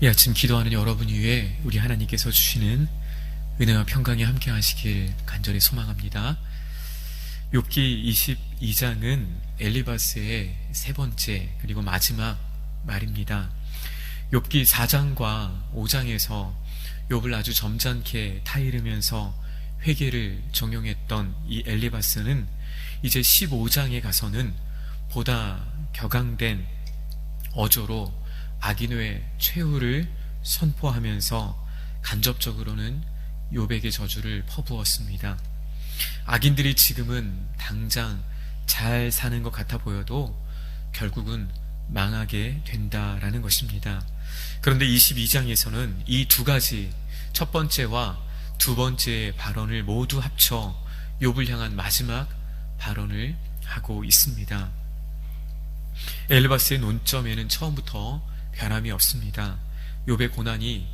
이 아침 기도하는 여러분 위에 우리 하나님께서 주시는 은혜와 평강이 함께 하시길 간절히 소망합니다. 욥기 22장은 엘리바스의 세 번째 그리고 마지막 말입니다. 욥기 4장과 5장에서 욥을 아주 점잖게 타이르면서 회개를 정용했던 이 엘리바스는 이제 15장에 가서는 보다 격앙된 어조로 악인의 최후를 선포하면서 간접적으로는 욥에게 저주를 퍼부었습니다. 악인들이 지금은 당장 잘 사는 것 같아 보여도 결국은 망하게 된다라는 것입니다. 그런데 22장에서는 이 두 가지, 첫 번째와 두 번째 발언을 모두 합쳐 욥을 향한 마지막 발언을 하고 있습니다. 엘리바스의 논점에는 처음부터 변함이 없습니다. 욥의 고난이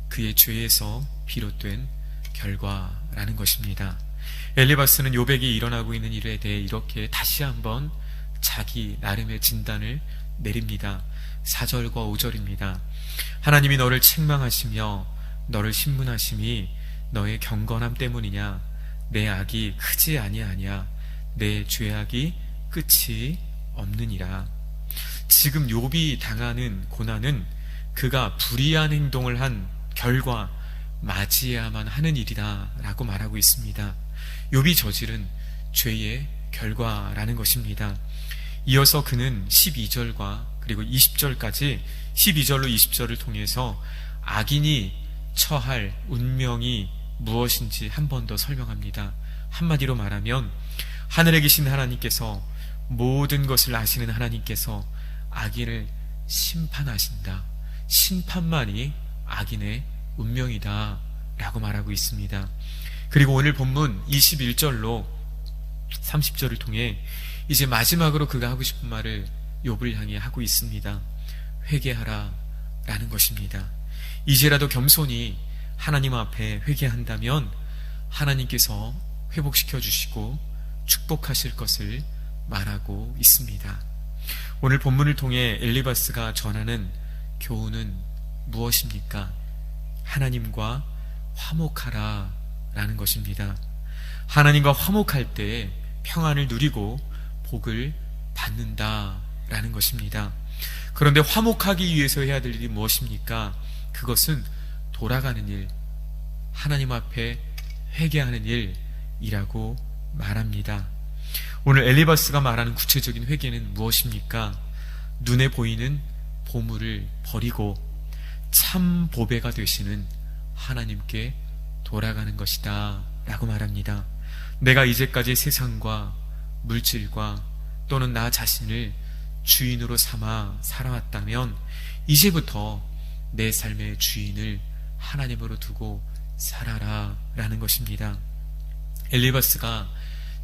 그의 죄에서 비롯된 결과라는 것입니다. 엘리바스는 욥에게 일어나고 있는 일에 대해 이렇게 다시 한번 자기 나름의 진단을 내립니다. 4절과 5절입니다. 하나님이 너를 책망하시며 너를 신문하심이 너의 경건함 때문이냐? 내 악이 크지 아니하냐? 내 죄악이 끝이 없느니라. 지금 욥이 당하는 고난은 그가 불의한 행동을 한 결과 맞이해야만 하는 일이다 라고 말하고 있습니다. 욥이 저지른 죄의 결과라는 것입니다. 이어서 그는 12절과 그리고 20절까지 12절로 20절을 통해서 악인이 처할 운명이 무엇인지 한 번 더 설명합니다. 한마디로 말하면 하늘에 계신 하나님께서, 모든 것을 아시는 하나님께서 악인을 심판하신다. 심판만이 악인의 운명이다 라고 말하고 있습니다. 그리고 오늘 본문 21절로 30절을 통해 이제 마지막으로 그가 하고 싶은 말을 욥을 향해 하고 있습니다. 회개하라 라는 것입니다. 이제라도 겸손히 하나님 앞에 회개한다면 하나님께서 회복시켜 주시고 축복하실 것을 말하고 있습니다. 오늘 본문을 통해 엘리바스가 전하는 교훈은 무엇입니까? 하나님과 화목하라 라는 것입니다. 하나님과 화목할 때 평안을 누리고 복을 받는다 라는 것입니다. 그런데 화목하기 위해서 해야 될 일이 무엇입니까? 그것은 돌아가는 일, 하나님 앞에 회개하는 일이라고 말합니다. 오늘 엘리바스가 말하는 구체적인 회개는 무엇입니까? 눈에 보이는 보물을 버리고 참 보배가 되시는 하나님께 돌아가는 것이다 라고 말합니다. 내가 이제까지 세상과 물질과 또는 나 자신을 주인으로 삼아 살아왔다면 이제부터 내 삶의 주인을 하나님으로 두고 살아라 라는 것입니다. 엘리바스가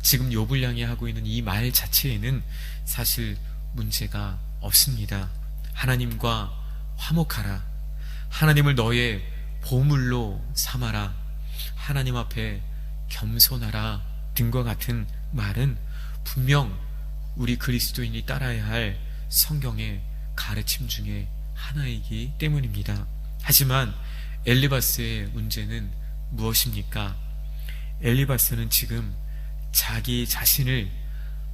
지금 욥을 향해 하고 있는 이 말 자체에는 사실 문제가 없습니다. 하나님과 화목하라, 하나님을 너의 보물로 삼아라, 하나님 앞에 겸손하라 등과 같은 말은 분명 우리 그리스도인이 따라야 할 성경의 가르침 중에 하나이기 때문입니다. 하지만 엘리바스의 문제는 무엇입니까? 엘리바스는 지금 자기 자신을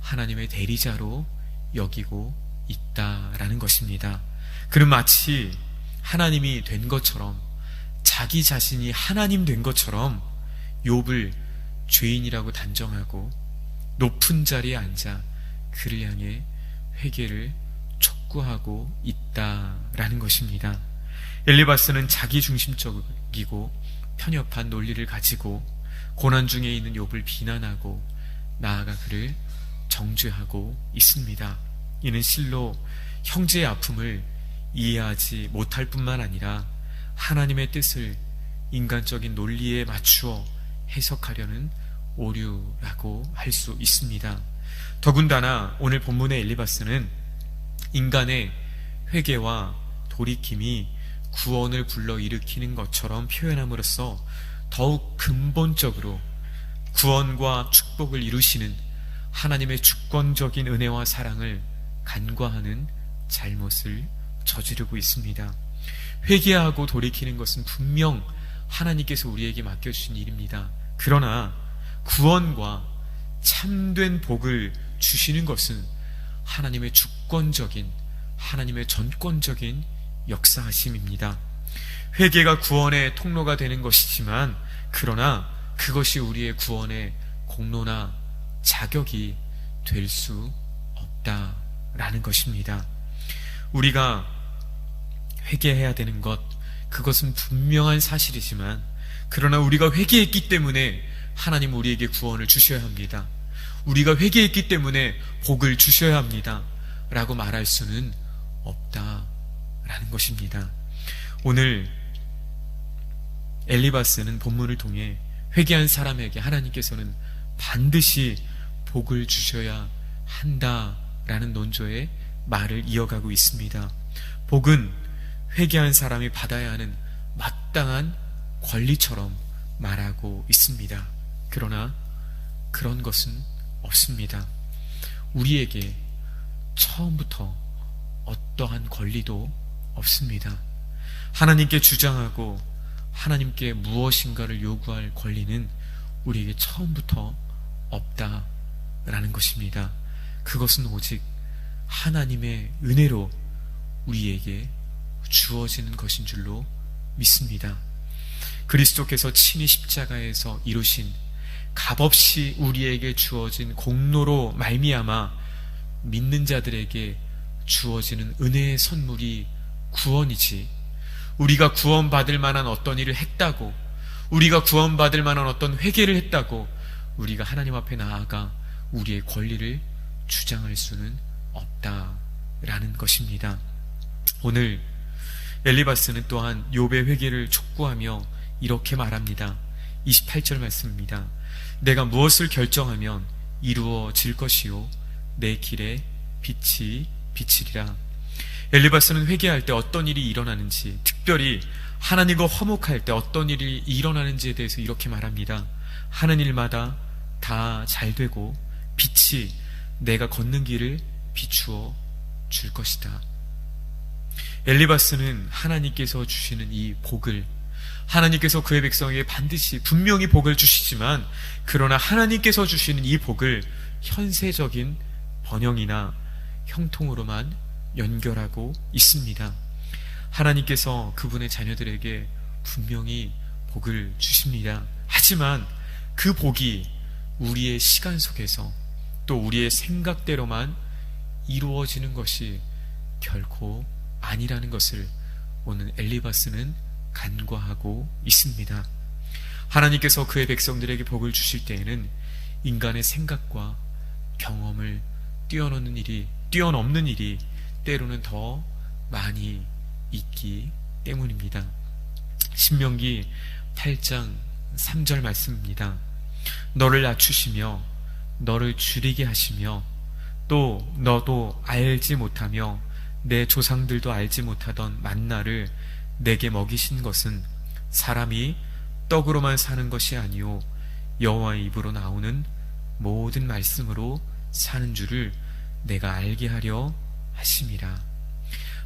하나님의 대리자로 여기고 있다라는 것입니다. 그는 마치 하나님이 된 것처럼, 자기 자신이 하나님 된 것처럼 욥을 죄인이라고 단정하고 높은 자리에 앉아 그를 향해 회개를 촉구하고 있다라는 것입니다. 엘리바스는 자기중심적이고 편협한 논리를 가지고 고난 중에 있는 욥을 비난하고 나아가 그를 정죄하고 있습니다. 이는 실로 형제의 아픔을 이해하지 못할 뿐만 아니라 하나님의 뜻을 인간적인 논리에 맞추어 해석하려는 오류라고 할 수 있습니다. 더군다나 오늘 본문의 엘리바스는 인간의 회개와 돌이킴이 구원을 불러일으키는 것처럼 표현함으로써 더욱 근본적으로 구원과 축복을 이루시는 하나님의 주권적인 은혜와 사랑을 간과하는 잘못을 저지르고 있습니다. 회개하고 돌이키는 것은 분명 하나님께서 우리에게 맡겨주신 일입니다. 그러나 구원과 참된 복을 주시는 것은 하나님의 주권적인, 하나님의 전권적인 역사하심입니다. 회개가 구원의 통로가 되는 것이지만, 그러나 그것이 우리의 구원의 공로나 자격이 될 수 없다라는 것입니다. 우리가 회개해야 되는 것, 그것은 분명한 사실이지만, 그러나 우리가 회개했기 때문에 하나님 우리에게 구원을 주셔야 합니다. 우리가 회개했기 때문에 복을 주셔야 합니다 라고 말할 수는 없다라는 것입니다. 오늘 엘리바스는 본문을 통해 회개한 사람에게 하나님께서는 반드시 복을 주셔야 한다라는 논조의 말을 이어가고 있습니다. 복은 회개한 사람이 받아야 하는 마땅한 권리처럼 말하고 있습니다. 그러나 그런 것은 없습니다. 우리에게 처음부터 어떠한 권리도 없습니다. 하나님께 주장하고 하나님께 무엇인가를 요구할 권리는 우리에게 처음부터 없다라는 것입니다. 그것은 오직 하나님의 은혜로 우리에게 주어지는 것인 줄로 믿습니다. 그리스도께서 친히 십자가에서 이루신 값없이 우리에게 주어진 공로로 말미암아 믿는 자들에게 주어지는 은혜의 선물이 구원이지, 우리가 구원받을 만한 어떤 일을 했다고, 우리가 구원받을 만한 어떤 회개를 했다고 우리가 하나님 앞에 나아가 우리의 권리를 주장할 수는 없다라는 것입니다. 오늘 엘리바스는 또한 욥의 회개를 촉구하며 이렇게 말합니다. 28절 말씀입니다. 내가 무엇을 결정하면 이루어질 것이요 내 길에 빛이 비치리라. 엘리바스는 회개할 때 어떤 일이 일어나는지, 특별히 하나님과 화목할 때 어떤 일이 일어나는지에 대해서 이렇게 말합니다. 하는 일마다 다 잘되고 빛이 내가 걷는 길을 비추어 줄 것이다. 엘리바스는 하나님께서 주시는 이 복을, 하나님께서 그의 백성에게 반드시 분명히 복을 주시지만, 그러나 하나님께서 주시는 이 복을 현세적인 번영이나 형통으로만 연결하고 있습니다. 하나님께서 그분의 자녀들에게 분명히 복을 주십니다. 하지만 그 복이 우리의 시간 속에서 또 우리의 생각대로만 이루어지는 것이 결코 아니라는 것을 오늘 엘리바스는 간과하고 있습니다. 하나님께서 그의 백성들에게 복을 주실 때에는 인간의 생각과 경험을 뛰어넘는 일이 때로는 더 많이 있기 때문입니다. 신명기 8장 3절 말씀입니다. 너를 낮추시며 너를 줄이게 하시며 또 너도 알지 못하며 내 조상들도 알지 못하던 만나를 내게 먹이신 것은 사람이 떡으로만 사는 것이 아니요 여호와의 입으로 나오는 모든 말씀으로 사는 줄을 내가 알게 하려 하심이라.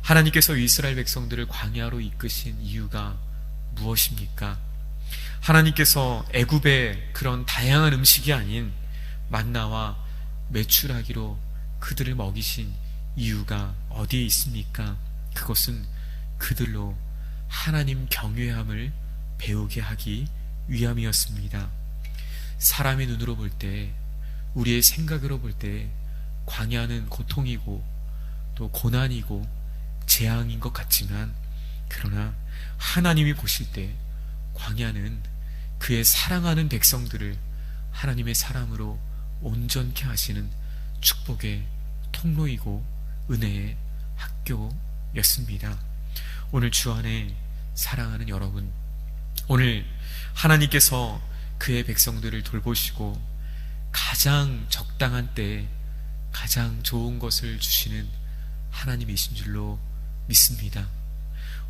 하나님께서 이스라엘 백성들을 광야로 이끄신 이유가 무엇입니까? 하나님께서 애굽의 그런 다양한 음식이 아닌 만나와 메추라기로 그들을 먹이신 이유가 어디에 있습니까? 그것은 그들로 하나님 경외함을 배우게 하기 위함이었습니다. 사람의 눈으로 볼 때, 우리의 생각으로 볼 때 광야는 고통이고 또 고난이고 재앙인 것 같지만, 그러나 하나님이 보실 때 광야는 그의 사랑하는 백성들을 하나님의 사람으로 온전케 하시는 축복의 통로이고 은혜의 학교였습니다. 오늘 주 안에 사랑하는 여러분, 오늘 하나님께서 그의 백성들을 돌보시고 가장 적당한 때에 가장 좋은 것을 주시는 하나님이신 줄로 믿습니다.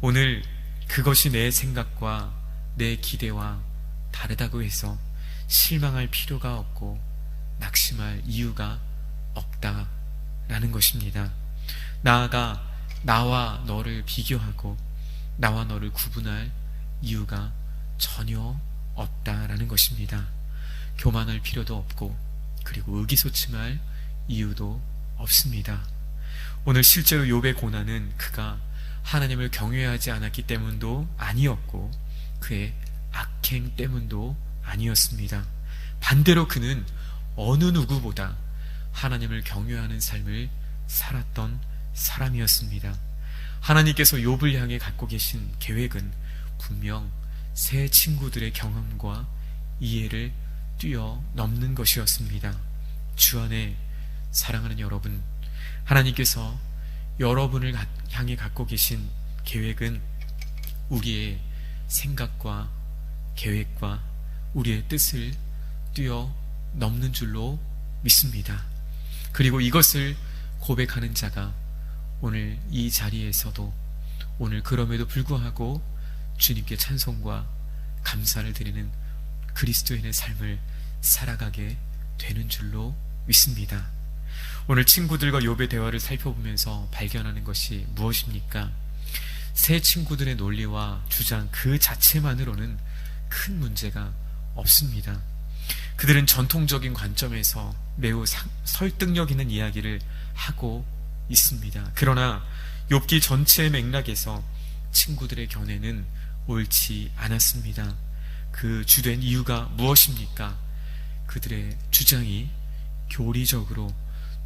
오늘 그것이 내 생각과 내 기대와 다르다고 해서 실망할 필요가 없고 낙심할 이유가 없다라는 것입니다. 나아가 나와 너를 비교하고 나와 너를 구분할 이유가 전혀 없다라는 것입니다. 교만할 필요도 없고 그리고 의기소침할 이유도 없습니다. 오늘 실제로 욥의 고난은 그가 하나님을 경외하지 않았기 때문도 아니었고 그의 악행 때문도 아니었습니다. 반대로 그는 어느 누구보다 하나님을 경외하는 삶을 살았던 사람이었습니다. 하나님께서 욥을 향해 갖고 계신 계획은 분명 새 친구들의 경험과 이해를 뛰어넘는 것이었습니다. 주 안에 사랑하는 여러분, 하나님께서 여러분을 향해 갖고 계신 계획은 우리의 생각과 계획과 우리의 뜻을 뛰어넘는 줄로 믿습니다. 그리고 이것을 고백하는 자가 오늘 이 자리에서도 오늘 그럼에도 불구하고 주님께 찬송과 감사를 드리는 그리스도인의 삶을 살아가게 되는 줄로 믿습니다. 오늘 친구들과 욥의 대화를 살펴보면서 발견하는 것이 무엇입니까? 새 친구들의 논리와 주장 그 자체만으로는 큰 문제가 없습니다. 그들은 전통적인 관점에서 매우 설득력 있는 이야기를 하고 있습니다. 그러나 욥기 전체의 맥락에서 친구들의 견해는 옳지 않았습니다. 그 주된 이유가 무엇입니까? 그들의 주장이 교리적으로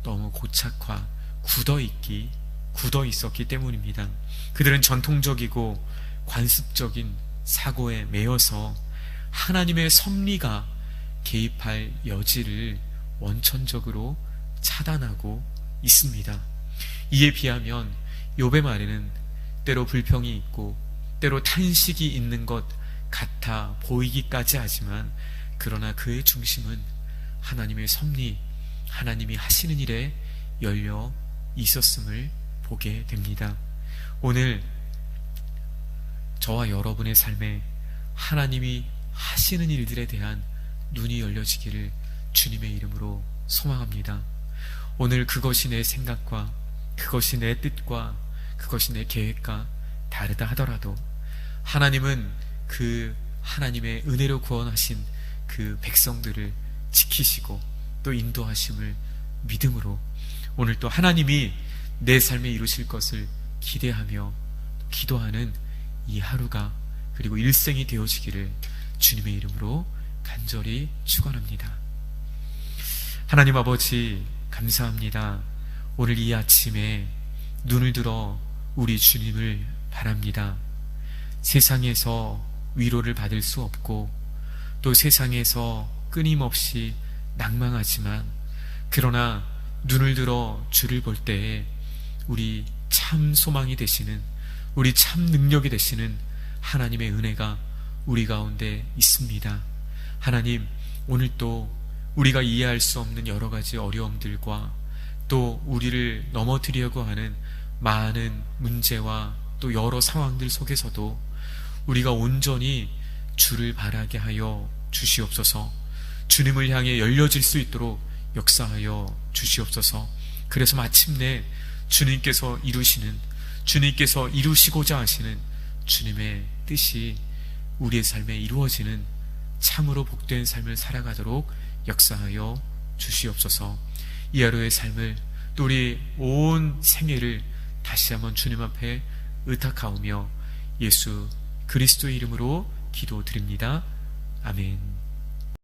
너무 고착화, 굳어 있었기 때문입니다. 그들은 전통적이고 관습적인 사고에 매여서 하나님의 섭리가 개입할 여지를 원천적으로 차단하고 있습니다. 이에 비하면 욥의 말에는 때로 불평이 있고 때로 탄식이 있는 것 같아 보이기까지 하지만 그러나 그의 중심은 하나님의 섭리, 하나님이 하시는 일에 열려 있었음을 보게 됩니다. 오늘 저와 여러분의 삶에 하나님이 하시는 일들에 대한 눈이 열려지기를 주님의 이름으로 소망합니다. 오늘 그것이 내 생각과 그것이 내 뜻과 그것이 내 계획과 다르다 하더라도 하나님은 그 하나님의 은혜로 구원하신 그 백성들을 지키시고 또 인도하심을 믿음으로 오늘 또 하나님이 내 삶에 이루실 것을 기대하며 기도하는 이 하루가 그리고 일생이 되어지기를 주님의 이름으로 간절히 축원합니다. 하나님 아버지 감사합니다. 오늘 이 아침에 눈을 들어 우리 주님을 바랍니다. 세상에서 위로를 받을 수 없고 또 세상에서 끊임없이 낭망하지만 그러나 눈을 들어 주를 볼 때에 우리 참 소망이 되시는 우리 참 능력이 되시는 하나님의 은혜가 우리 가운데 있습니다. 하나님, 오늘 또 우리가 이해할 수 없는 여러 가지 어려움들과 또 우리를 넘어뜨리려고 하는 많은 문제와 또 여러 상황들 속에서도 우리가 온전히 주를 바라게 하여 주시옵소서. 주님을 향해 열려질 수 있도록 역사하여 주시옵소서. 그래서 마침내 주님께서 이루시고자 하시는 주님의 뜻이 우리의 삶에 이루어지는 참으로 복된 삶을 살아가도록 역사하여 주시옵소서. 이 하루의 삶을 또 우리 온 생애를 다시 한번 주님 앞에 의탁하오며 예수 그리스도의 이름으로 기도드립니다. 아멘.